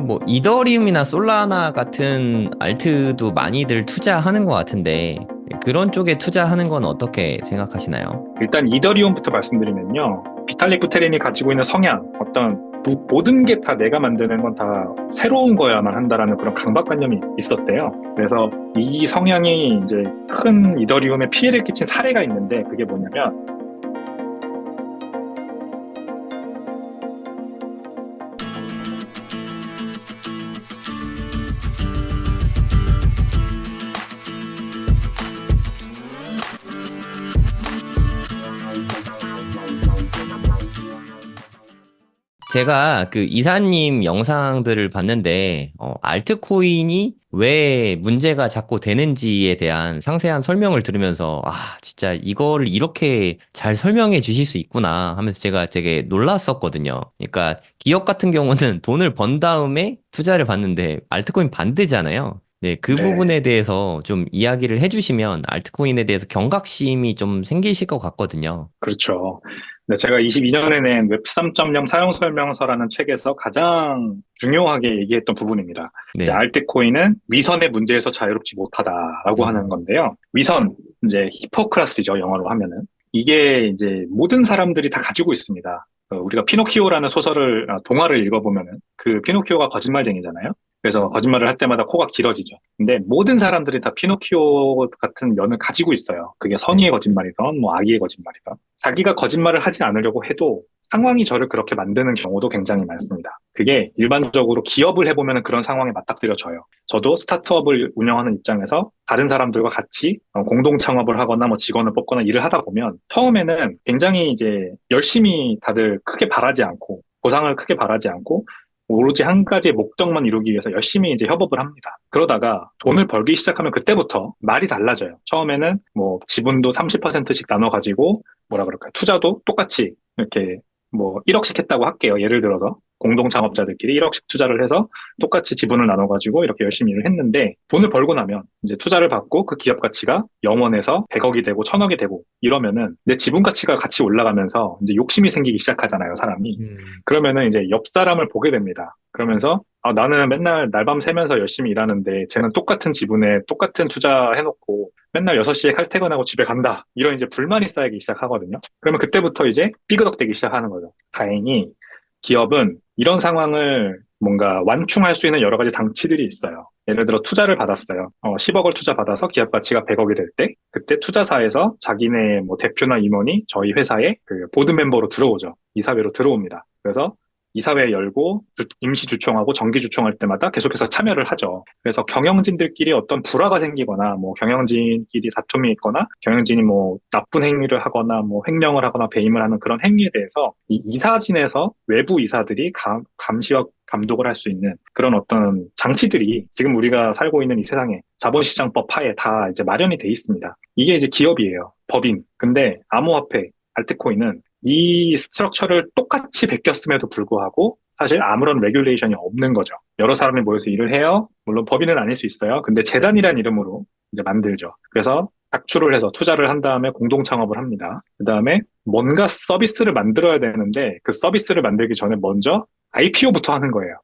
뭐 이더리움이나 솔라나 같은 알트도 많이들 투자하는 것 같은데 그런 쪽에 투자하는 건 어떻게 생각하시나요? 일단 이더리움부터 말씀드리면요. 비탈릭 부테린이 가지고 있는 성향, 어떤 모든 게 다 내가 만드는 건 다 새로운 거야만 한다라는 그런 강박관념이 있었대요. 그래서 이 성향이 이제 큰 이더리움에 피해를 끼친 사례가 있는데 그게 뭐냐면 제가 그 이사님 영상들을 봤는데 알트코인이 왜 문제가 자꾸 되는지에 대한 상세한 설명을 들으면서 진짜 이거를 이렇게 잘 설명해 주실 수 있구나 하면서 제가 되게 놀랐었거든요. 그러니까 기업 같은 경우는 돈을 번 다음에 투자를 받는데 알트코인 반대잖아요. 네, 그 네, 부분에 대해서 좀 이야기를 해주시면 알트코인에 대해서 경각심이 좀 생기실 것 같거든요. 그렇죠. 네, 제가 22년에 낸 웹 3.0 사용 설명서라는 책에서 가장 중요하게 얘기했던 부분입니다. 이제 네. 알트코인은 위선의 문제에서 자유롭지 못하다라고 하는 음, 건데요. 위선, 이제 히포크라스죠, 영어로 하면은. 이게 이제 모든 사람들이 다 가지고 있습니다. 우리가 피노키오라는 동화를 읽어보면은 그 피노키오가 거짓말쟁이잖아요. 그래서 거짓말을 할 때마다 코가 길어지죠. 근데 모든 사람들이 다 피노키오 같은 면을 가지고 있어요. 그게 선의의 네. 거짓말이든 뭐 악의의 거짓말이든. 자기가 거짓말을 하지 않으려고 해도 상황이 저를 그렇게 만드는 경우도 굉장히 많습니다. 그게 일반적으로 기업을 해보면 그런 상황에 맞닥뜨려져요. 저도 스타트업을 운영하는 입장에서 다른 사람들과 같이 공동 창업을 하거나 뭐 직원을 뽑거나 일을 하다 보면 처음에는 굉장히 이제 열심히 다들 크게 바라지 않고 보상을 크게 바라지 않고 오로지 한 가지의 목적만 이루기 위해서 열심히 이제 협업을 합니다. 그러다가 돈을 벌기 시작하면 그때부터 말이 달라져요. 처음에는 뭐 지분도 30%씩 나눠 가지고 뭐라 그럴까요? 투자도 똑같이 이렇게 뭐 1억씩 했다고 할게요. 예를 들어서 공동 창업자들끼리 1억씩 투자를 해서 똑같이 지분을 나눠 가지고 이렇게 열심히 일을 했는데 돈을 벌고 나면 이제 투자를 받고 그 기업 가치가 0원에서 100억이 되고 1000억이 되고 이러면은 내 지분 가치가 같이 올라가면서 이제 욕심이 생기기 시작하잖아요, 사람이. 그러면은 이제 옆 사람을 보게 됩니다. 그러면서 나는 맨날 날밤 새면서 열심히 일하는데 쟤는 똑같은 지분에 똑같은 투자해놓고 맨날 6시에 칼퇴근하고 집에 간다. 이런 이제 불만이 쌓이기 시작하거든요. 그러면 그때부터 이제 삐그덕대기 시작하는 거죠. 다행히 기업은 이런 상황을 뭔가 완충할 수 있는 여러 가지 장치들이 있어요. 예를 들어 투자를 받았어요. 10억을 투자 받아서 기업 가치가 100억이 될 때, 그때 투자사에서 자기네 뭐 대표나 임원이 저희 회사에 그 보드 멤버로 들어오죠. 이사회로 들어옵니다. 그래서 이사회 열고 임시 주총하고 정기 주총할 때마다 계속해서 참여를 하죠. 그래서 경영진들끼리 어떤 불화가 생기거나 뭐 경영진끼리 다툼이 있거나 경영진이 뭐 나쁜 행위를 하거나 뭐 횡령을 하거나 배임을 하는 그런 행위에 대해서 이 이사진에서 외부 이사들이 감시와 감독을 할 수 있는 그런 어떤 장치들이 지금 우리가 살고 있는 이 세상에 자본시장법 하에 다 이제 마련이 돼 있습니다. 이게 이제 기업이에요. 법인. 근데 암호화폐, 알트코인은 이 스트럭처를 똑같이 베꼈음에도 불구하고 사실 아무런 레귤레이션이 없는 거죠. 여러 사람이 모여서 일을 해요. 물론 법인은 아닐 수 있어요. 근데 재단이란 이름으로 이제 만들죠. 그래서 착출을 해서 투자를 한 다음에 공동 창업을 합니다. 그 다음에 뭔가 서비스를 만들어야 되는데 그 서비스를 만들기 전에 먼저 IPO부터 하는 거예요.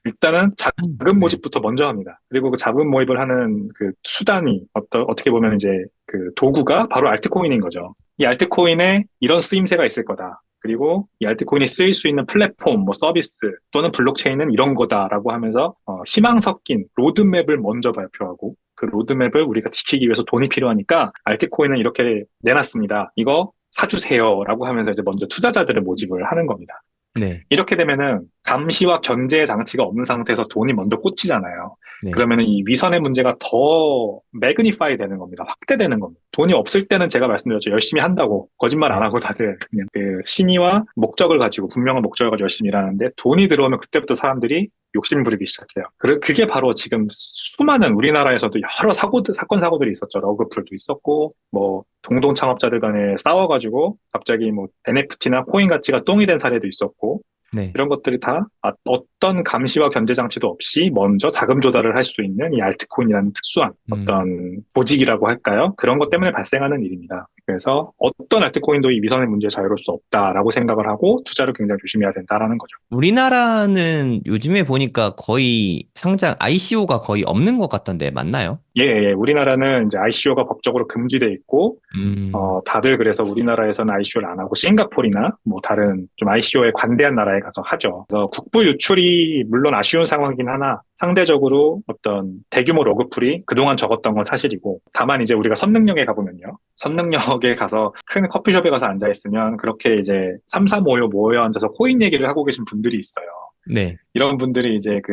일단은 자금 네. 모집부터 먼저 합니다. 그리고 그 자금 모집을 하는 그 수단이 어떻게 보면 이제 그 도구가 바로 알트코인인 거죠. 이 알트코인에 이런 쓰임새가 있을 거다. 그리고 이 알트코인이 쓰일 수 있는 플랫폼, 뭐 서비스 또는 블록체인은 이런 거다라고 하면서 희망 섞인 로드맵을 먼저 발표하고 그 로드맵을 우리가 지키기 위해서 돈이 필요하니까 알트코인은 이렇게 내놨습니다. 이거 사주세요라고 하면서 이제 먼저 투자자들을 모집을 하는 겁니다. 네. 이렇게 되면은 감시와 견제 장치가 없는 상태에서 돈이 먼저 꽂히잖아요. 네. 그러면은 이 위선의 문제가 더 매그니파이 되는 겁니다. 확대되는 겁니다. 돈이 없을 때는 제가 말씀드렸죠. 열심히 한다고. 거짓말 안 네. 하고 다들 그냥 그 신의와 목적을 가지고 분명한 목적을 가지고 열심히 일하는데 돈이 들어오면 그때부터 사람들이 욕심 부리기 시작해요. 그게 바로 지금 수많은 우리나라에서도 여러 사건, 사고들이 있었죠. 러그풀도 있었고, 뭐, 동동 창업자들 간에 싸워가지고 갑자기 뭐 NFT나 코인 가치가 똥이 된 사례도 있었고, 네. 이런 것들이 다 어떤 감시와 견제 장치도 없이 먼저 자금 조달을 할 수 있는 이 알트코인이라는 특수한 음. 어떤 조직이라고 할까요? 그런 것 때문에 발생하는 일입니다. 그래서 어떤 알트코인도 이 위선의 문제에 자유로울 수 없다라고 생각을 하고 투자를 굉장히 조심해야 된다라는 거죠. 우리나라는 요즘에 보니까 거의 상장 ICO가 거의 없는 것 같던데 맞나요? 예, 예. 우리나라는 이제 ICO가 법적으로 금지돼 있고, 음, 다들 그래서 우리나라에서는 ICO를 안 하고 싱가포르나 뭐 다른 좀 ICO에 관대한 나라에 가서 하죠. 그래서 국부 유출이 물론 아쉬운 상황이긴 하나 상대적으로 어떤 대규모 로그풀이 그동안 적었던 건 사실이고, 다만 이제 우리가 선능력에 가보면요. 선능력에 가서 큰 커피숍에 가서 앉아 있으면 그렇게 이제 3, 4 모여 앉아서 코인 얘기를 하고 계신 분들이 있어요. 네. 이런 분들이 이제 그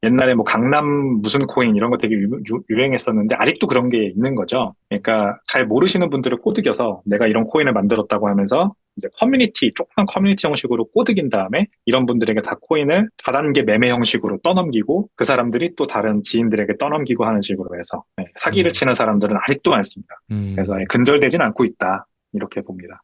옛날에 뭐 강남 무슨 코인 이런 거 되게 유행했었는데 아직도 그런 게 있는 거죠. 그러니까 잘 모르시는 분들을 꼬드겨서 내가 이런 코인을 만들었다고 하면서 이제 조그만 커뮤니티 형식으로 꼬드긴 다음에 이런 분들에게 다 코인을 다단계 매매 형식으로 떠넘기고 그 사람들이 또 다른 지인들에게 떠넘기고 하는 식으로 해서 사기를 음, 치는 사람들은 아직도 많습니다. 그래서 음. 근절되진 않고 있다. 이렇게 봅니다.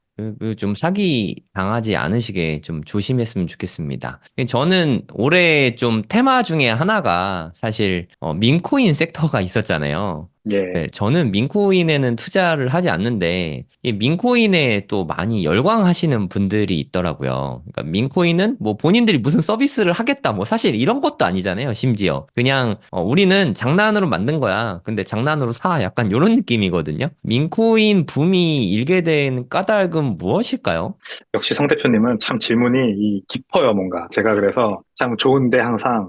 좀 사기 당하지 않으시게 좀 조심했으면 좋겠습니다. 저는 올해 좀 테마 중에 하나가 사실 민코인 섹터가 있었잖아요. 예. 네, 저는 민코인에는 투자를 하지 않는데 이 민코인에 또 많이 열광하시는 분들이 있더라고요. 그러니까 민코인은 뭐 본인들이 무슨 서비스를 하겠다 뭐 사실 이런 것도 아니잖아요. 심지어 그냥 우리는 장난으로 만든 거야. 근데 장난으로 사 약간 이런 느낌이거든요. 민코인 붐이 일게 된 까닭은 무엇일까요? 역시 성 대표님은 참 질문이 깊어요, 뭔가. 제가 그래서 참 좋은데 항상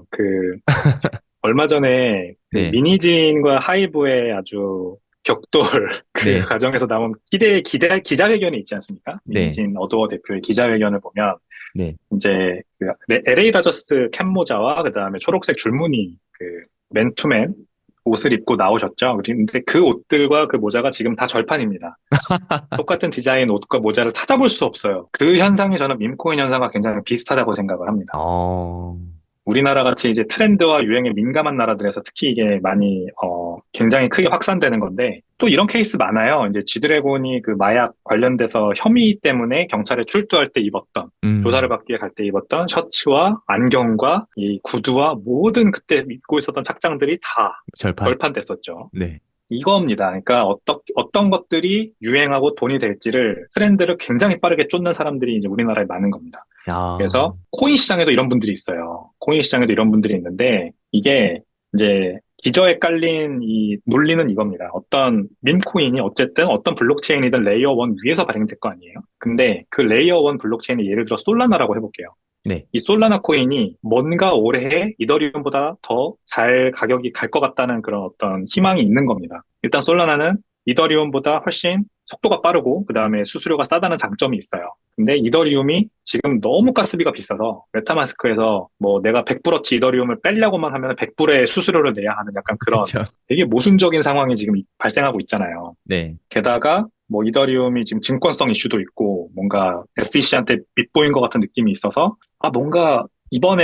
얼마 전에 그 네, 미니진과 하이브의 아주 격돌 그 네, 과정에서 나온 기자회견이 있지 않습니까? 네, 미니진 어도어 대표의 기자회견을 보면 네, 이제 그 LA 다저스 캡 모자와 그 다음에 초록색 줄무늬 그 맨투맨 옷을 입고 나오셨죠. 근데 그 옷들과 그 모자가 지금 다 절판입니다. 똑같은 디자인 옷과 모자를 찾아볼 수 없어요. 그 현상이 저는 밈코인 현상과 굉장히 비슷하다고 생각을 합니다. 어, 우리나라 같이 이제 트렌드와 유행에 민감한 나라들에서 특히 이게 많이, 굉장히 크게 확산되는 건데, 또 이런 케이스 많아요. 이제 G드래곤이 그 마약 관련돼서 혐의 때문에 경찰에 출두할 때 입었던, 조사를 음, 받기 위해 갈 때 입었던 셔츠와 안경과 이 구두와 모든 그때 입고 있었던 착장들이 다 절판. 절판됐었죠. 네. 이겁니다. 그러니까 어떤 것들이 유행하고 돈이 될지를 트렌드를 굉장히 빠르게 쫓는 사람들이 이제 우리나라에 많은 겁니다. 아, 그래서 코인 시장에도 이런 분들이 있어요. 코인 시장에도 이런 분들이 있는데 이게 이제 기저에 깔린 이 논리는 이겁니다. 어떤 밈코인이 어쨌든 어떤 블록체인이든 레이어 1 위에서 발행될 거 아니에요. 근데 그 레이어 1 블록체인이 예를 들어 솔라나라고 해볼게요. 네. 이 솔라나 코인이 뭔가 올해 이더리움보다 더 잘 가격이 갈 것 같다는 그런 어떤 희망이 있는 겁니다. 일단 솔라나는 이더리움보다 훨씬 속도가 빠르고 그 다음에 수수료가 싸다는 장점이 있어요. 근데 이더리움이 지금 너무 가스비가 비싸서 메타마스크에서 뭐 내가 100불어치 이더리움을 빼려고만 하면 100불의 수수료를 내야 하는 약간 그런 그렇죠. 되게 모순적인 상황이 지금 발생하고 있잖아요. 네. 게다가 뭐 이더리움이 지금 증권성 이슈도 있고 뭔가 SEC한테 밉보인 것 같은 느낌이 있어서 뭔가 이번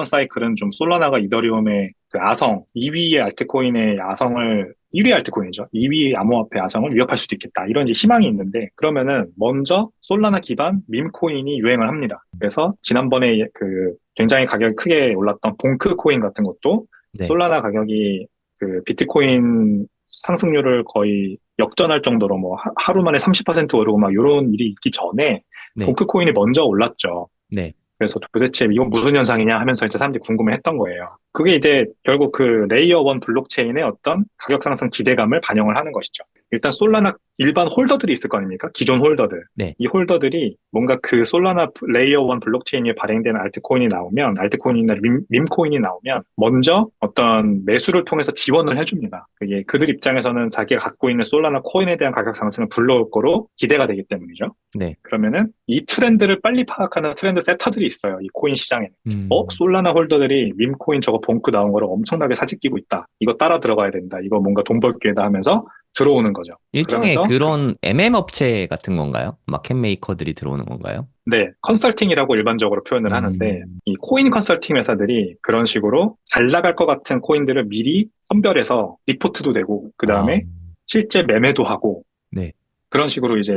사이클은 좀 솔라나가 이더리움의 그 아성, 2위의 알트코인의 아성을 1위 알트코인이죠. 2위 암호화폐 아성을 위협할 수도 있겠다. 이런 이제 희망이 있는데 그러면은 먼저 솔라나 기반 밈코인이 유행을 합니다. 그래서 지난번에 그 굉장히 가격이 크게 올랐던 봉크 코인 같은 것도 네. 솔라나 가격이 그 비트코인 상승률을 거의 역전할 정도로 뭐 하루 만에 30% 오르고 막 이런 일이 있기 전에 네. 봉크 코인이 먼저 올랐죠. 네. 그래서 도대체 이건 무슨 현상이냐 하면서 이제 사람들이 궁금해했던 거예요. 그게 이제 결국 그 레이어 1 블록체인의 어떤 가격 상승 기대감을 반영을 하는 것이죠. 일단 솔라나 일반 홀더들이 있을 거 아닙니까? 기존 홀더들. 네. 이 홀더들이 뭔가 그 솔라나 레이어 1 블록체인에 발행되는 알트코인이 나오면, 알트코인이나 밈코인이 나오면 먼저 어떤 매수를 통해서 지원을 해줍니다. 그게 그들 입장에서는 자기가 갖고 있는 솔라나 코인에 대한 가격 상승을 불러올 거로 기대가 되기 때문이죠. 네. 그러면은 이 트렌드를 빨리 파악하는 트렌드 세터들이 있어요. 이 코인 시장에는. 음. 솔라나 홀더들이 밈코인 저거 봉크 나온 거를 엄청나게 사재끼고 있다. 이거 따라 들어가야 된다. 이거 뭔가 돈 벌 기회다 하면서 들어오는 거죠. 일종의 그러면서 그런 MM 업체 같은 건가요? 마켓 메이커들이 들어오는 건가요? 네, 컨설팅이라고 일반적으로 표현을 하는데 음. 이 코인 컨설팅 회사들이 그런 식으로 잘 나갈 것 같은 코인들을 미리 선별해서 리포트도 되고 그 아, 다음에 실제 매매도 하고 네. 그런 식으로 이제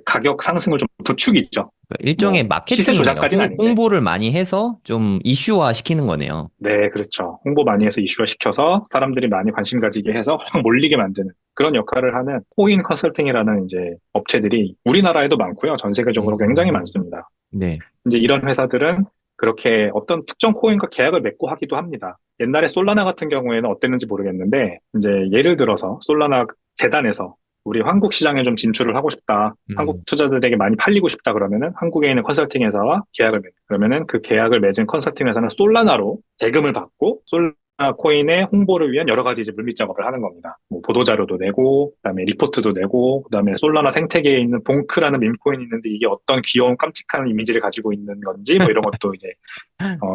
가격 상승을 좀 부추기죠. 그러니까 일종의 뭐 시세 마케팅이네요. 조작까지는 아닌데. 홍보를 많이 해서 좀 이슈화 시키는 거네요. 네, 그렇죠. 홍보 많이 해서 이슈화 시켜서 사람들이 많이 관심 가지게 해서 확 몰리게 만드는 그런 역할을 하는 코인 컨설팅이라는 이제 업체들이 우리나라에도 많고요. 전 세계적으로 굉장히 음, 많습니다. 네, 이제 이런 회사들은 그렇게 어떤 특정 코인과 계약을 맺고 하기도 합니다. 옛날에 솔라나 같은 경우에는 어땠는지 모르겠는데, 이제 예를 들어서 솔라나 재단에서 우리 한국 시장에 좀 진출을 하고 싶다. 한국 음, 투자들에게 많이 팔리고 싶다 그러면은 한국에 있는 컨설팅 회사와 계약을 맺는. 그러면은 그 계약을 맺은 컨설팅 회사는 솔라나로 대금을 받고 솔라나 코인의 홍보를 위한 여러 가지 이제 물밑 작업을 하는 겁니다. 뭐 보도자료도 내고, 그다음에 리포트도 내고, 그다음에 솔라나 생태계에 있는 봉크라는 밈코인이 있는데 이게 어떤 귀여운 깜찍한 이미지를 가지고 있는 건지 뭐 이런 것도 이제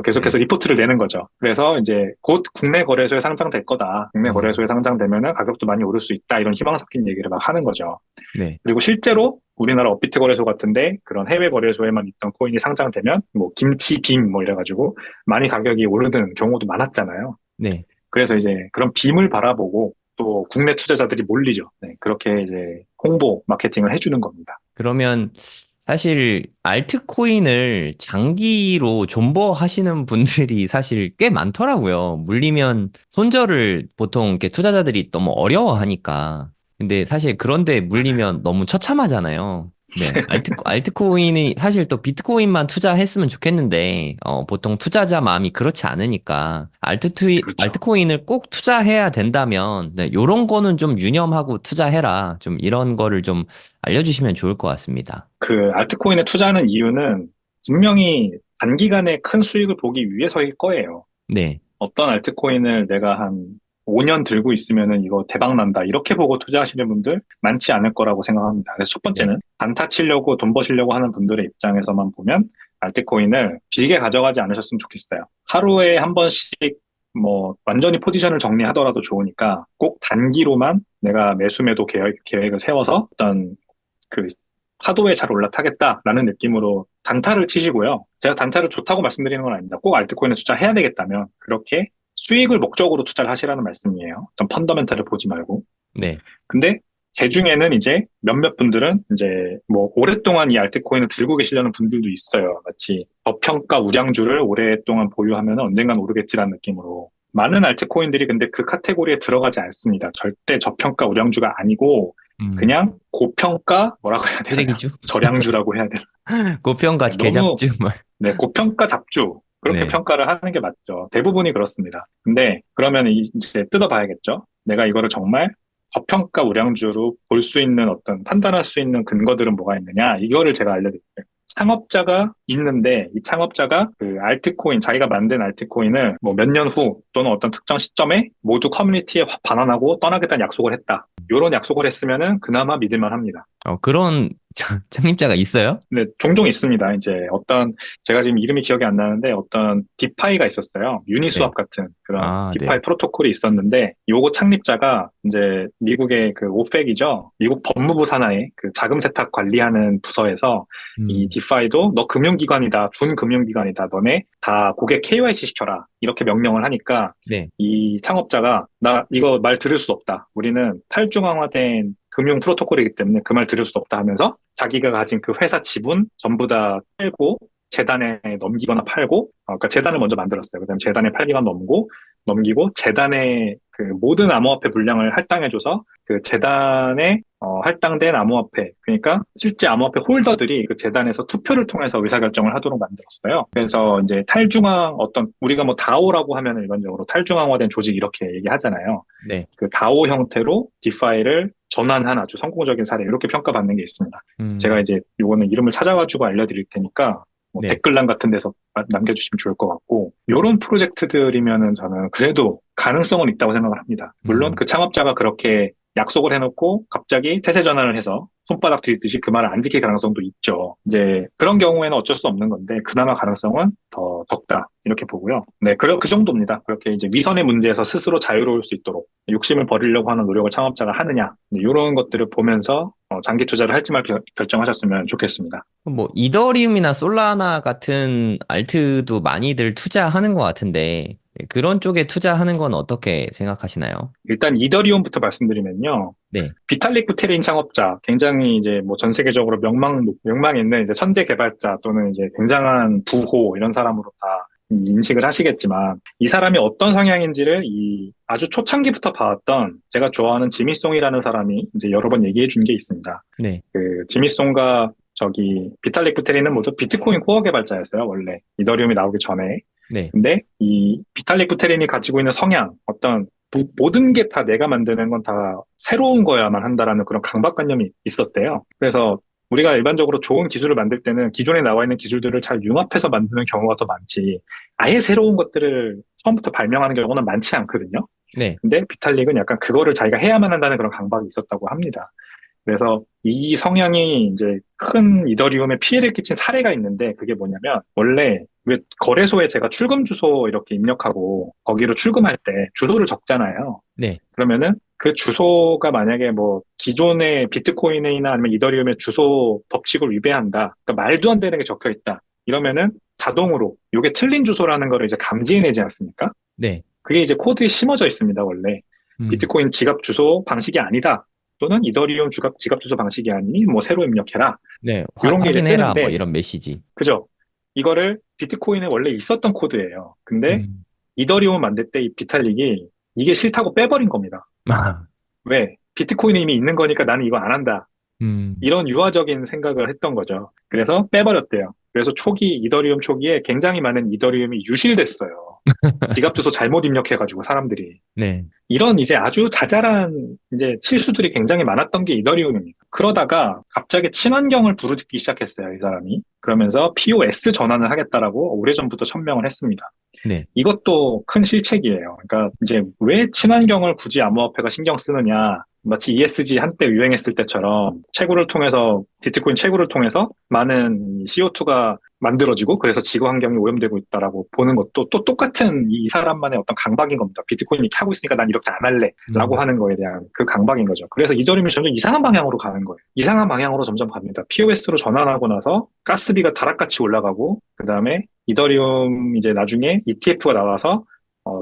계속해서 네, 리포트를 내는 거죠. 그래서 이제 곧 국내 거래소에 상장될 거다. 국내 음, 거래소에 상장되면은 가격도 많이 오를 수 있다. 이런 희망 섞인 얘기를 막 하는 거죠. 네, 그리고 실제로 우리나라 업비트 거래소 같은데 그런 해외 거래소에만 있던 코인이 상장되면 뭐 김치빔 뭐 이래가지고 많이 가격이 오르는 경우도 많았잖아요. 네. 그래서 이제 그런 빔을 바라보고 또 국내 투자자들이 몰리죠. 네, 그렇게 이제 홍보 마케팅을 해주는 겁니다. 그러면 사실 알트코인을 장기로 존버하시는 분들이 사실 꽤 많더라고요. 물리면 손절을 보통 이렇게 투자자들이 너무 어려워하니까. 근데 사실 그런데 물리면 너무 처참하잖아요. 네. 알트코인이 사실 또 비트코인만 투자했으면 좋겠는데, 보통 투자자 마음이 그렇지 않으니까, 그렇죠. 알트코인을 꼭 투자해야 된다면, 네, 요런 거는 좀 유념하고 투자해라. 좀 이런 거를 좀 알려주시면 좋을 것 같습니다. 그 알트코인에 투자하는 이유는 분명히 단기간에 큰 수익을 보기 위해서일 거예요. 네, 어떤 알트코인을 내가 한 5년 들고 있으면은 이거 대박 난다. 이렇게 보고 투자하시는 분들 많지 않을 거라고 생각합니다. 그래서 첫 네. 번째는 단타 치려고 돈 버시려고 하는 분들의 입장에서만 보면 알트코인을 길게 가져가지 않으셨으면 좋겠어요. 하루에 한 번씩 뭐 완전히 포지션을 정리하더라도 좋으니까 꼭 단기로만 내가 매수 매도 계획을 세워서 어떤 그 파도에 잘 올라타겠다라는 느낌으로 단타를 치시고요. 제가 단타를 좋다고 말씀드리는 건 아닙니다. 꼭 알트코인에 투자해야 되겠다면 그렇게 수익을 목적으로 투자를 하시라는 말씀이에요. 어떤 펀더멘탈을 보지 말고. 네. 근데 제 중에는 이제 몇몇 분들은 이제 뭐 오랫동안 이 알트코인을 들고 계시려는 분들도 있어요. 마치 저평가 우량주를 오랫동안 보유하면 언젠간 오르겠지라는 느낌으로. 많은 알트코인들이 근데 그 카테고리에 들어가지 않습니다. 절대 저평가 우량주가 아니고 음, 그냥 고평가 뭐라고 해야 되나요? 쓰레기주? 저량주라고 해야 되나? 고평가 네, 너무 개잡주? 뭐. 네, 고평가 잡주. 그렇게 네. 평가를 하는 게 맞죠. 대부분이 그렇습니다. 근데 그러면 이제 뜯어봐야겠죠. 내가 이거를 정말 저평가 우량주로 볼 수 있는 어떤 판단할 수 있는 근거들은 뭐가 있느냐. 이거를 제가 알려드릴게요. 창업자가 있는데 이 창업자가 그 알트코인 자기가 만든 알트코인을 뭐 몇 년 후 또는 어떤 특정 시점에 모두 커뮤니티에 반환하고 떠나겠다는 약속을 했다. 이런 약속을 했으면은 그나마 믿을만 합니다. 그런 창립자가 있어요? 네, 종종 있습니다. 이제 어떤, 제가 지금 이름이 기억이 안 나는데 어떤 디파이가 있었어요. 네. 유니스왑 같은 그런 아, 디파이 네. 프로토콜이 있었는데, 요거 창립자가 이제 미국의 그 오펙이죠. 미국 법무부 산하의 그 자금 세탁 관리하는 부서에서 이 음, 디파이도 너 금융기관이다, 준금융기관이다, 너네 다 고객 KYC 시켜라. 이렇게 명령을 하니까 네. 이 창업자가 나 이거 말 들을 수 없다. 우리는 탈중앙화된 금융 프로토콜이기 때문에 그 말 들을 수 없다 하면서 자기가 가진 그 회사 지분 전부 다 팔고 재단에 넘기거나 팔고, 그러니까 재단을 먼저 만들었어요. 그다음에 재단에 팔기만 넘기고 재단의 그 모든 암호화폐 물량을 할당해줘서 그 재단에 할당된 암호화폐, 그러니까 실제 암호화폐 홀더들이 그 재단에서 투표를 통해서 의사결정을 하도록 만들었어요. 그래서 이제 탈중앙 어떤 우리가 뭐 다오라고 하면 일반적으로 탈중앙화된 조직 이렇게 얘기하잖아요. 네. 그 다오 형태로 디파이를 전환한 아주 성공적인 사례 이렇게 평가받는 게 있습니다. 제가 음, 이제 요거는 이름을 찾아가지고 알려드릴 테니까 뭐 네. 댓글란 같은 데서 남겨주시면 좋을 것 같고 요런 프로젝트들이면은 저는 그래도 가능성은 있다고 생각을 합니다. 물론 음. 그 창업자가 그렇게 약속을 해놓고 갑자기 태세 전환을 해서 손바닥 뒤집듯이 그 말을 안 지킬 가능성도 있죠. 이제 그런 경우에는 어쩔 수 없는 건데 그나마 가능성은 더 적다 이렇게 보고요. 네, 그 정도입니다. 그렇게 이제 위선의 문제에서 스스로 자유로울 수 있도록 욕심을 버리려고 하는 노력을 창업자가 하느냐 이런 것들을 보면서 장기 투자를 할지 말 결정하셨으면 좋겠습니다. 뭐, 이더리움이나 솔라나 같은 알트도 많이들 투자하는 것 같은데, 그런 쪽에 투자하는 건 어떻게 생각하시나요? 일단 이더리움부터 말씀드리면요. 네. 비탈릭 부테린 창업자, 굉장히 이제 뭐 전 세계적으로 명망 있는 이제 천재 개발자 또는 이제 굉장한 부호 이런 사람으로 다 인식을 하시겠지만 이 사람이 어떤 성향인지를 이 아주 초창기부터 봐왔던 제가 좋아하는 지미송이라는 사람이 이제 여러 번 얘기해 준 게 있습니다. 네. 그 지미송과 저기 비탈릭 부테린은 모두 비트코인 코어 개발자였어요, 원래. 이더리움이 나오기 전에. 네. 근데 이 비탈릭 부테린이 가지고 있는 성향, 어떤 모든 게 다 내가 만드는 건 다 새로운 거야만 한다라는 그런 강박관념이 있었대요. 그래서 우리가 일반적으로 좋은 기술을 만들 때는 기존에 나와 있는 기술들을 잘 융합해서 만드는 경우가 더 많지, 아예 새로운 것들을 처음부터 발명하는 경우는 많지 않거든요. 네. 근데 비탈릭은 약간 그거를 자기가 해야만 한다는 그런 강박이 있었다고 합니다. 그래서 이 성향이 이제 큰 이더리움에 피해를 끼친 사례가 있는데 그게 뭐냐면 원래 왜 거래소에 제가 출금 주소 이렇게 입력하고 거기로 출금할 때 주소를 적잖아요. 네. 그러면은 그 주소가 만약에 뭐 기존의 비트코인이나 아니면 이더리움의 주소 법칙을 위배한다. 그러니까 말도 안 되는 게 적혀 있다. 이러면은 자동으로 이게 틀린 주소라는 거를 이제 감지해내지 않습니까? 네. 그게 이제 코드에 심어져 있습니다, 원래. 음. 비트코인 지갑 주소 방식이 아니다. 또는 이더리움 지갑 주소 방식이 아니니 뭐 새로 입력해라. 네. 이런 게 이제 확인해라. 뭐 뜨는데, 이런 메시지. 그죠? 이거를 비트코인에 원래 있었던 코드예요. 근데 음. 이더리움 만들 때 이 비탈릭이 이게 싫다고 빼버린 겁니다. 아. 왜? 비트코인이 이미 있는 거니까 나는 이거 안 한다. 음. 이런 유화적인 생각을 했던 거죠. 그래서 빼버렸대요. 그래서 이더리움 초기에 굉장히 많은 이더리움이 유실됐어요. 지갑 주소 잘못 입력해가지고 사람들이. 네. 이런 이제 아주 자잘한 이제 실수들이 굉장히 많았던 게 이더리움입니다. 그러다가 갑자기 친환경을 부르짖기 시작했어요, 이 사람이. 그러면서 POS 전환을 하겠다라고 오래전부터 천명을 했습니다. 네. 이것도 큰 실책이에요. 그러니까 이제 왜 친환경을 굳이 암호화폐가 신경 쓰느냐. 마치 ESG 한때 유행했을 때처럼 비트코인 채굴을 통해서 많은 CO2가 만들어지고 그래서 지구 환경이 오염되고 있다라고 보는 것도 또 똑같은 이 사람만의 어떤 강박인 겁니다. 비트코인이 이렇게 하고 있으니까 난 이렇게 안 할래 라고 하는 거에 대한 그 강박인 거죠. 그래서 이더리움이 점점 이상한 방향으로 가는 거예요. 이상한 방향으로 점점 갑니다. POS로 전환하고 나서 가스비가 다락같이 올라가고 그 다음에 이더리움 이제 나중에 ETF가 나와서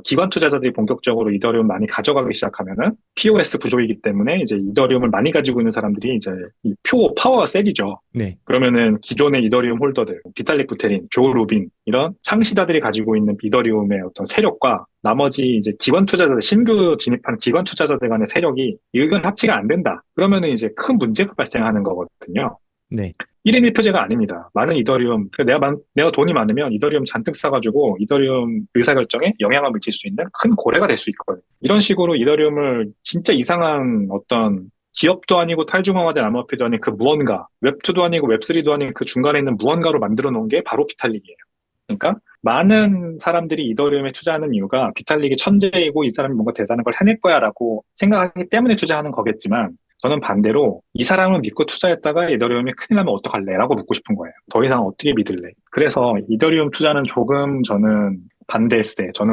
기관 투자자들이 본격적으로 이더리움 많이 가져가기 시작하면은 POS 구조이기 때문에 이제 이더리움을 많이 가지고 있는 사람들이 이제 이 파워가 세지죠. 네. 그러면은 기존의 이더리움 홀더들, 비탈릭 부테린, 조 루빈 이런 창시자들이 가지고 있는 이더리움의 어떤 세력과 나머지 이제 신규 진입한 기관 투자자들 간의 세력이 이건 합치가 안 된다. 그러면은 이제 큰 문제가 발생하는 거거든요. 네. 1인 1표제가 아닙니다. 많은 이더리움, 내가 돈이 많으면 이더리움 잔뜩 사가지고 이더리움 의사결정에 영향을 미칠 수 있는 큰 고래가 될 수 있거든요. 이런 식으로 이더리움을 진짜 이상한 어떤 기업도 아니고 탈중앙화된 암호화폐도 아닌 그 무언가, 웹2도 아니고 웹3도 아닌 그 중간에 있는 무언가로 만들어 놓은 게 바로 비탈릭이에요. 그러니까 많은 사람들이 이더리움에 투자하는 이유가 비탈릭이 천재이고 이 사람이 뭔가 대단한 걸 해낼 거야라고 생각하기 때문에 투자하는 거겠지만 저는 반대로 이 사람을 믿고 투자했다가 이더리움이 큰일 나면 어떡할래? 라고 묻고 싶은 거예요. 더 이상 어떻게 믿을래? 그래서 이더리움 투자는 조금 저는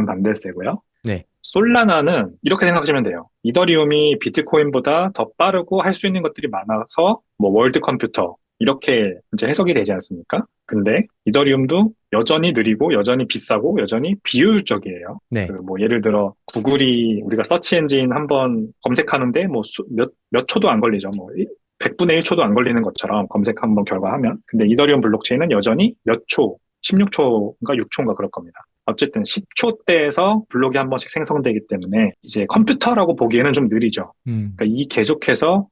반대세고요. 네. 솔라나는 이렇게 생각하시면 돼요. 이더리움이 비트코인보다 더 빠르고 할 수 있는 것들이 많아서 뭐 월드 컴퓨터 이렇게 이제 해석이 되지 않습니까? 근데 이더리움도 여전히 느리고 여전히 비싸고 여전히 비효율적이에요. 네. 뭐 예를 들어 구글이 우리가 서치 엔진 한번 검색하는데 뭐 몇 초도 안 걸리죠. 뭐 100분의 1초도 안 걸리는 것처럼 검색 한번 결과하면. 근데 이더리움 블록체인은 여전히 몇 초, 16초인가 6초인가 그럴 겁니다. 어쨌든 10초대에서 블록이 한 번씩 생성되기 때문에 이제 컴퓨터라고 보기에는 좀 느리죠. 그러니까 이 계속해서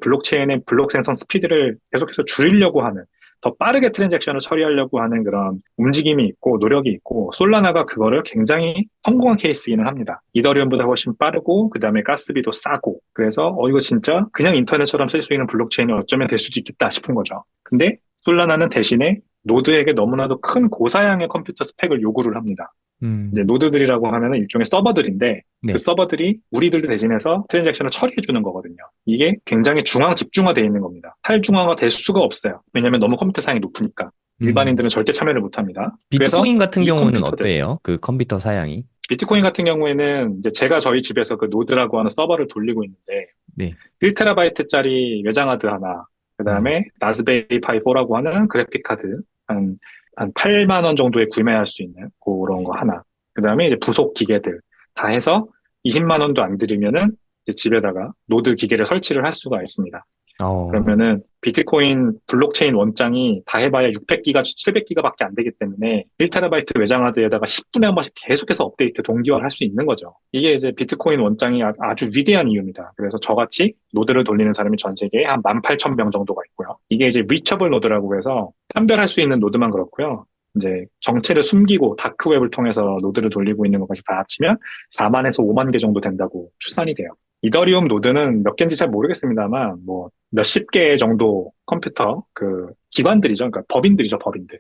블록체인의 블록 생성 스피드를 계속해서 줄이려고 하는, 더 빠르게 트랜잭션을 처리하려고 하는 그런 움직임이 있고 노력이 있고 솔라나가 그거를 굉장히 성공한 케이스이기는 합니다. 이더리움보다 훨씬 빠르고 그 다음에 가스비도 싸고 그래서 이거 진짜 그냥 인터넷처럼 쓸 수 있는 블록체인이 어쩌면 될 수도 있겠다 싶은 거죠. 근데 솔라나는 대신에 노드에게 너무나도 큰 고사양의 컴퓨터 스펙을 요구를 합니다. 이제 노드들이라고 하면은 일종의 서버들인데 네. 그 서버들이 우리들을 대신해서 트랜잭션을 처리해 주는 거거든요. 이게 굉장히 집중화되어 있는 겁니다. 탈중앙화 될 수가 없어요. 왜냐하면 너무 컴퓨터 사양이 높으니까. 일반인들은 절대 참여를 못 합니다. 비트코인 같은 경우는 컴퓨터들, 어때요? 그 컴퓨터 사양이? 비트코인 같은 경우에는 이제 제가 저희 집에서 그 노드라고 하는 서버를 돌리고 있는데 네. 1TB짜리 외장하드 하나, 그 다음에 라즈베리 파이 4라고 하는 그래픽 카드 한 8만 원 정도에 구매할 수 있는 그런 거 하나. 그 다음에 이제 부속 기계들 다 해서 20만 원도 안 들이면은 이제 집에다가 노드 기계를 설치를 할 수가 있습니다. 어, 그러면은 비트코인 블록체인 원장이 다 해봐야 600기가, 700기가밖에 안 되기 때문에 1TB 외장 하드에다가 10분에 한 번씩 계속해서 업데이트 동기화를 할 수 있는 거죠. 이게 이제 비트코인 원장이 아주 위대한 이유입니다. 그래서 저같이 노드를 돌리는 사람이 전 세계에 한 18,000명 정도가 있고요. 이게 이제 리처블 노드라고 해서 판별할 수 있는 노드만 그렇고요. 이제 정체를 숨기고 다크웹을 통해서 노드를 돌리고 있는 것까지 다 합치면 4만에서 5만 개 정도 된다고 추산이 돼요. 이더리움 노드는 몇 개인지 잘 모르겠습니다만, 뭐, 몇십 개 정도 컴퓨터, 그, 기관들이죠. 그러니까 법인들이죠, 법인들.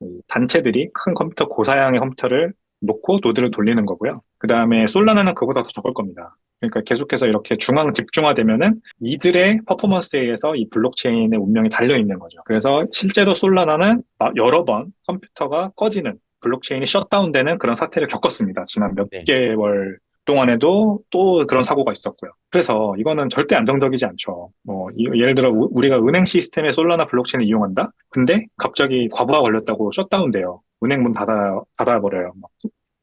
이 단체들이 큰 컴퓨터, 고사양의 컴퓨터를 놓고 노드를 돌리는 거고요. 그 다음에 솔라나는 그보다 더 적을 겁니다. 그러니까 계속해서 이렇게 중앙 집중화되면은 이들의 퍼포먼스에 의해서 이 블록체인의 운명이 달려있는 거죠. 그래서 실제로 솔라나는 여러 번 컴퓨터가 꺼지는 블록체인이 셧다운되는 그런 사태를 겪었습니다. 지난 몇 네. 개월 동안에도 또 그런 사고가 있었고요. 그래서 이거는 절대 안정적이지 않죠. 뭐, 예를 들어 우리가 은행 시스템에 솔라나 블록체인을 이용한다? 근데 갑자기 과부하 걸렸다고 셧다운돼요. 은행 문 닫아버려요. 막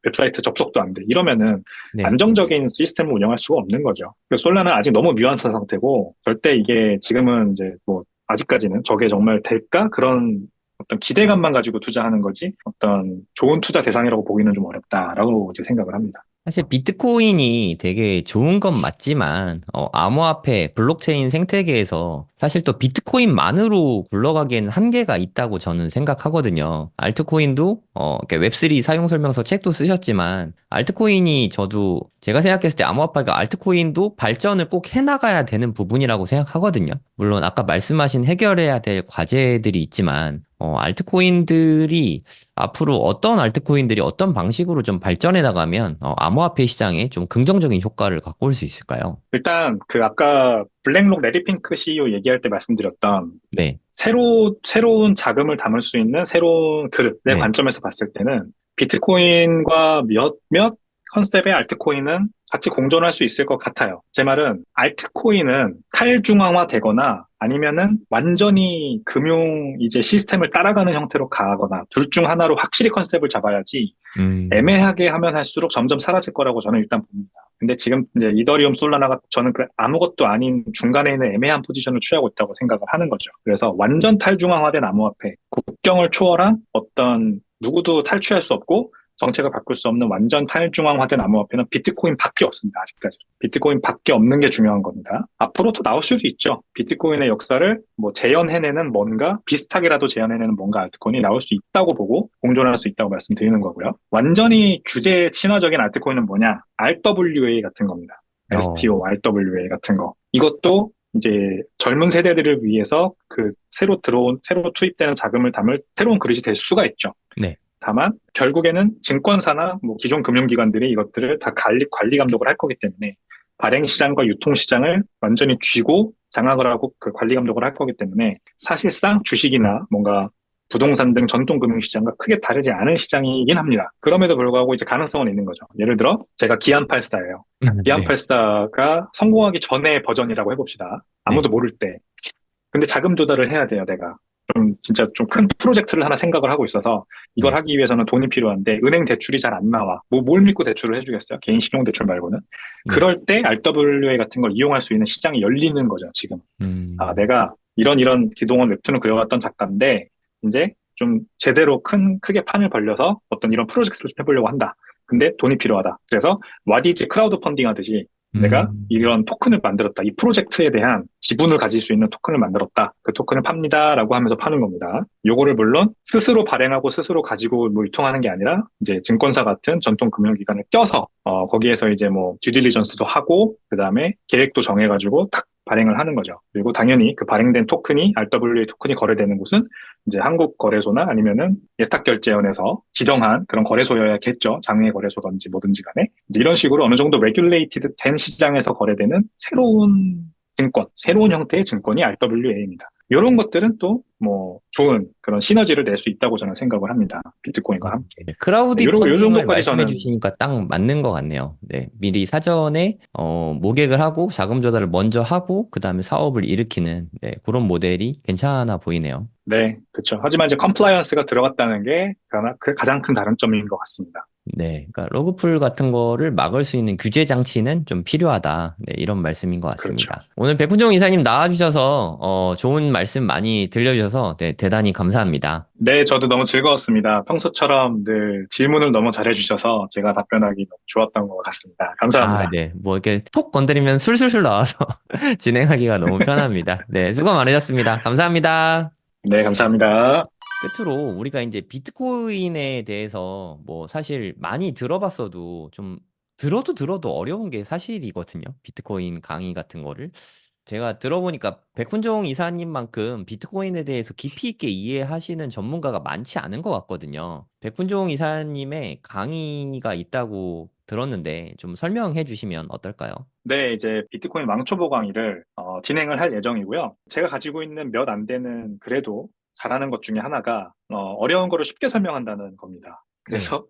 웹사이트 접속도 안 돼. 이러면은 네. 안정적인 시스템을 운영할 수가 없는 거죠. 그래서 솔라나는 아직 너무 미완성 상태고 절대 이게 지금은 이제 뭐 아직까지는 저게 정말 될까? 그런 어떤 기대감만 가지고 투자하는 거지 어떤 좋은 투자 대상이라고 보기는 좀 어렵다라고 이제 생각을 합니다. 사실 비트코인이 되게 좋은 건 맞지만, 암호화폐, 블록체인 생태계에서 사실 또 비트코인만으로 굴러가기에는 한계가 있다고 저는 생각하거든요. 알트코인도, 이렇게 웹3 사용 설명서 책도 쓰셨지만, 알트코인이 저도 제가 생각했을 때 암호화폐가 알트코인도 발전을 꼭 해나가야 되는 부분이라고 생각하거든요. 물론 아까 말씀하신 해결해야 될 과제들이 있지만, 알트코인들이 앞으로 어떤 알트코인들이 어떤 방식으로 좀 발전해 나가면 암호화폐 시장에 좀 긍정적인 효과를 갖고 올 수 있을까요? 일단 그 아까 블랙록 레리 핑크 CEO 얘기할 때 말씀드렸던 네, 새로운 자금을 담을 수 있는 새로운 그릇의 네, 관점에서 봤을 때는 비트코인과 몇몇 컨셉의 알트코인은 같이 공존할 수 있을 것 같아요. 제 말은 알트코인은 탈중앙화 되거나 아니면은 완전히 금융 이제 시스템을 따라가는 형태로 가거나 둘 중 하나로 확실히 컨셉을 잡아야지 음, 애매하게 하면 할수록 점점 사라질 거라고 저는 일단 봅니다. 근데 지금 이제 이더리움 솔라나가 저는 그 아무것도 아닌 중간에 있는 애매한 포지션을 취하고 있다고 생각을 하는 거죠. 그래서 완전 탈중앙화된 암호화폐, 국경을 초월한 어떤 누구도 탈취할 수 없고 정책을 바꿀 수 없는 완전 탈중앙화된 암호화폐는 비트코인밖에 없습니다. 아직까지. 비트코인밖에 없는 게 중요한 겁니다. 앞으로 더 나올 수도 있죠. 비트코인의 역사를 뭐 재현해내는 뭔가 비슷하게라도 재현해내는 뭔가 알트코인이 나올 수 있다고 보고 공존할 수 있다고 말씀드리는 거고요. 완전히 규제 친화적인 알트코인은 뭐냐? RWA 같은 겁니다. 어, STO, RWA 같은 거. 이것도 이제 젊은 세대들을 위해서 그 새로 투입되는 자금을 담을 새로운 그릇이 될 수가 있죠. 네, 다만 결국에는 증권사나 뭐 기존 금융기관들이 이것들을 다 관리 감독을 할 거기 때문에 발행 시장과 유통 시장을 완전히 쥐고 장악을 하고 그 관리 감독을 할 거기 때문에 사실상 주식이나 뭔가 부동산 등 전통 금융 시장과 크게 다르지 않은 시장이긴 합니다. 그럼에도 불구하고 이제 가능성은 있는 거죠. 예를 들어 제가 기안84예요. 네, 기안84가 성공하기 전의 버전이라고 해봅시다. 네, 아무도 모를 때. 근데 자금 조달을 해야 돼요, 내가. 진짜 좀 큰 프로젝트를 하나 생각을 하고 있어서 이걸 네, 하기 위해서는 돈이 필요한데 은행 대출이 잘 안 나와. 뭘 믿고 대출을 해주겠어요? 개인 신용 대출 말고는. 네, 그럴 때 RWA 같은 걸 이용할 수 있는 시장이 열리는 거죠, 지금. 아, 음, 내가 이런 기동원 웹툰을 그려왔던 작가인데 이제 좀 제대로 크게 판을 벌려서 어떤 이런 프로젝트를 좀 해보려고 한다. 근데 돈이 필요하다. 그래서 와디즈 크라우드 펀딩 하듯이 내가 음, 이런 토큰을 만들었다. 이 프로젝트에 대한 지분을 가질 수 있는 토큰을 만들었다. 그 토큰을 팝니다라고 하면서 파는 겁니다. 요거를 물론 스스로 발행하고 스스로 가지고 뭐 유통하는 게 아니라 이제 증권사 같은 전통 금융기관을 껴서 거기에서 이제 뭐 듀딜리전스도 하고 그다음에 계획도 정해가지고 딱 발행을 하는 거죠. 그리고 당연히 그 발행된 토큰이 RWA 토큰이 거래되는 곳은 이제 한국 거래소나 아니면은 예탁결제원에서 지정한 그런 거래소여야겠죠. 장외 거래소든지 뭐든지 간에. 이제 이런 식으로 어느 정도 레귤레이티드 된 시장에서 거래되는 새로운 증권, 새로운 형태의 증권이 RWA입니다. 이런 것들은 또 뭐 좋은 그런 시너지를 낼 수 있다고 저는 생각을 합니다. 비트코인과 함께. 네. 네, 크라우디 요 펀딩을 정도까지 말씀해 저는 주시니까 딱 맞는 것 같네요. 네, 미리 사전에 모객을 하고 자금 조달을 먼저 하고 그 다음에 사업을 일으키는 네, 그런 모델이 괜찮아 보이네요. 네, 그렇죠. 하지만 이제 컴플라이언스가 들어갔다는 게 가장 큰 다른 점인 것 같습니다. 네, 그러니까 로그풀 같은 거를 막을 수 있는 규제 장치는 좀 필요하다. 네, 이런 말씀인 것 그렇죠. 같습니다. 오늘 백훈종 이사님 나와주셔서 좋은 말씀 많이 들려주셔서 네, 대단히 감사합니다. 네, 저도 너무 즐거웠습니다. 평소처럼 늘 질문을 너무 잘해주셔서 제가 답변하기 너무 좋았던 것 같습니다. 아, 감사합니다. 네, 뭐 이렇게 톡 건드리면 술술술 나와서 진행하기가 너무 편합니다. 네, 수고 많으셨습니다. 감사합니다. 네, 감사합니다. 끝으로 우리가 이제 비트코인에 대해서 뭐 사실 많이 들어봤어도 좀 들어도 어려운 게 사실이거든요. 비트코인 강의 같은 거를. 제가 들어보니까 백훈종 이사님만큼 비트코인에 대해서 깊이 있게 이해하시는 전문가가 많지 않은 것 같거든요. 백훈종 이사님의 강의가 있다고 들었는데 좀 설명해 주시면 어떨까요? 네, 이제 비트코인 왕초보 강의를 진행을 할 예정이고요. 제가 가지고 있는 몇 안 되는 그래도 잘하는 것 중에 하나가 어려운 거를 쉽게 설명한다는 겁니다. 네, 그래서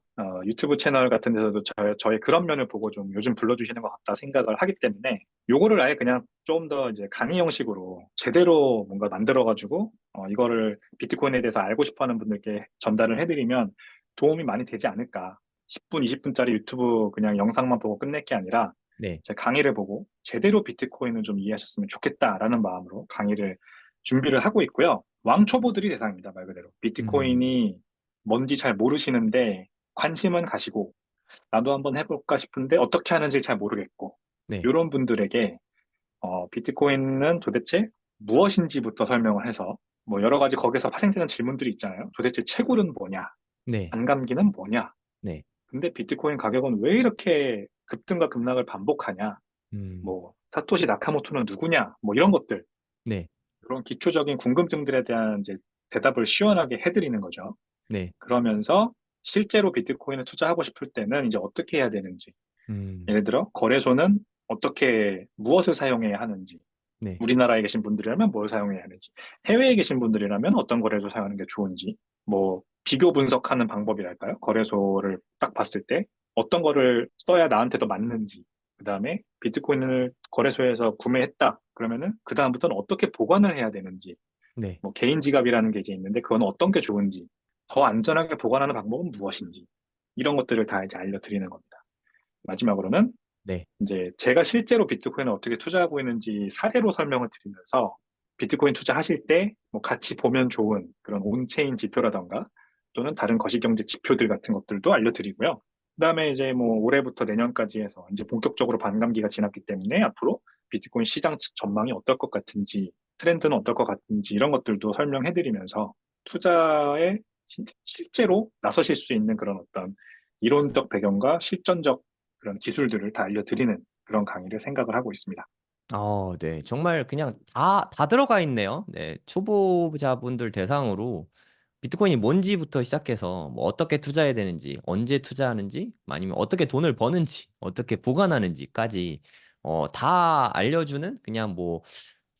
유튜브 채널 같은 데서도 저의 그런 면을 보고 좀 요즘 불러주시는 것 같다 생각을 하기 때문에 요거를 아예 그냥 좀 더 이제 강의 형식으로 제대로 뭔가 만들어가지고 이거를 비트코인에 대해서 알고 싶어하는 분들께 전달을 해드리면 도움이 많이 되지 않을까. 10분, 20분짜리 유튜브 그냥 영상만 보고 끝낼 게 아니라 네, 제 강의를 보고 제대로 비트코인을 좀 이해하셨으면 좋겠다라는 마음으로 강의를 준비를 하고 있고요. 왕초보들이 대상입니다, 말 그대로. 음, 비트코인이 뭔지 잘 모르시는데 관심은 가시고 나도 한번 해볼까 싶은데 어떻게 하는지 잘 모르겠고 네, 이런 분들에게 비트코인은 도대체 무엇인지부터 설명을 해서 뭐 여러 가지 거기서 파생되는 질문들이 있잖아요. 도대체 채굴은 뭐냐? 네, 반감기는 뭐냐? 네, 근데 비트코인 가격은 왜 이렇게 급등과 급락을 반복하냐? 음, 뭐 사토시 나카모토는 누구냐 뭐 이런 것들 네, 그런 기초적인 궁금증들에 대한 이제 대답을 시원하게 해드리는 거죠. 네, 그러면서 실제로 비트코인을 투자하고 싶을 때는 이제 어떻게 해야 되는지 음, 예를 들어 거래소는 어떻게 무엇을 사용해야 하는지 네, 우리나라에 계신 분들이라면 뭘 사용해야 하는지 해외에 계신 분들이라면 어떤 거래소 사용하는 게 좋은지 뭐 비교 분석하는 방법이랄까요? 거래소를 딱 봤을 때 어떤 거를 써야 나한테 더 맞는지 그다음에 비트코인을 거래소에서 구매했다 그러면은 그다음부터는 어떻게 보관을 해야 되는지 네, 뭐 개인 지갑이라는 게 이제 있는데 그건 어떤 게 좋은지 더 안전하게 보관하는 방법은 무엇인지 이런 것들을 다 이제 알려드리는 겁니다. 마지막으로는 네, 이제 제가 실제로 비트코인을 어떻게 투자하고 있는지 사례로 설명을 드리면서 비트코인 투자하실 때 뭐 같이 보면 좋은 그런 온체인 지표라던가 또는 다른 거시경제 지표들 같은 것들도 알려드리고요. 그다음에 이제 뭐 올해부터 내년까지 해서 이제 본격적으로 반감기가 지났기 때문에 앞으로 비트코인 시장 전망이 어떨 것 같은지 트렌드는 어떨 것 같은지 이런 것들도 설명해드리면서 투자에 실제로 나서실 수 있는 그런 어떤 이론적 배경과 실전적 그런 기술들을 다 알려드리는 그런 강의를 생각을 하고 있습니다. 네. 정말 그냥 다 들어가 있네요. 네. 초보자분들 대상으로 비트코인이 뭔지부터 시작해서 뭐 어떻게 투자해야 되는지, 언제 투자하는지, 아니면 어떻게 돈을 버는지, 어떻게 보관하는지까지 다 알려주는 그냥 뭐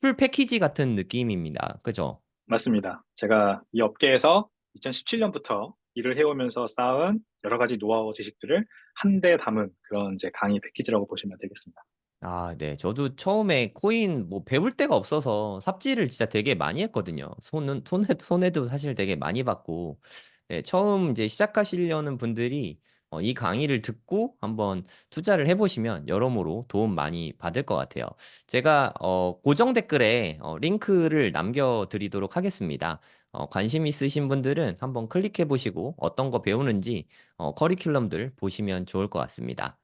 풀 패키지 같은 느낌입니다. 그죠? 맞습니다. 제가 이 업계에서 2017년부터 일을 해오면서 쌓은 여러 가지 노하우 지식들을 한데 담은 그런 이제 강의 패키지라고 보시면 되겠습니다. 아, 네. 저도 처음에 코인 뭐 배울 데가 없어서 삽질을 진짜 되게 많이 했거든요. 손해도 사실 되게 많이 봤고. 네, 처음 이제 시작하시려는 분들이 이 강의를 듣고 한번 투자를 해보시면 여러모로 도움 많이 받을 것 같아요. 제가 고정 댓글에 링크를 남겨드리도록 하겠습니다. 관심 있으신 분들은 한번 클릭해 보시고 어떤 거 배우는지 커리큘럼들 보시면 좋을 것 같습니다.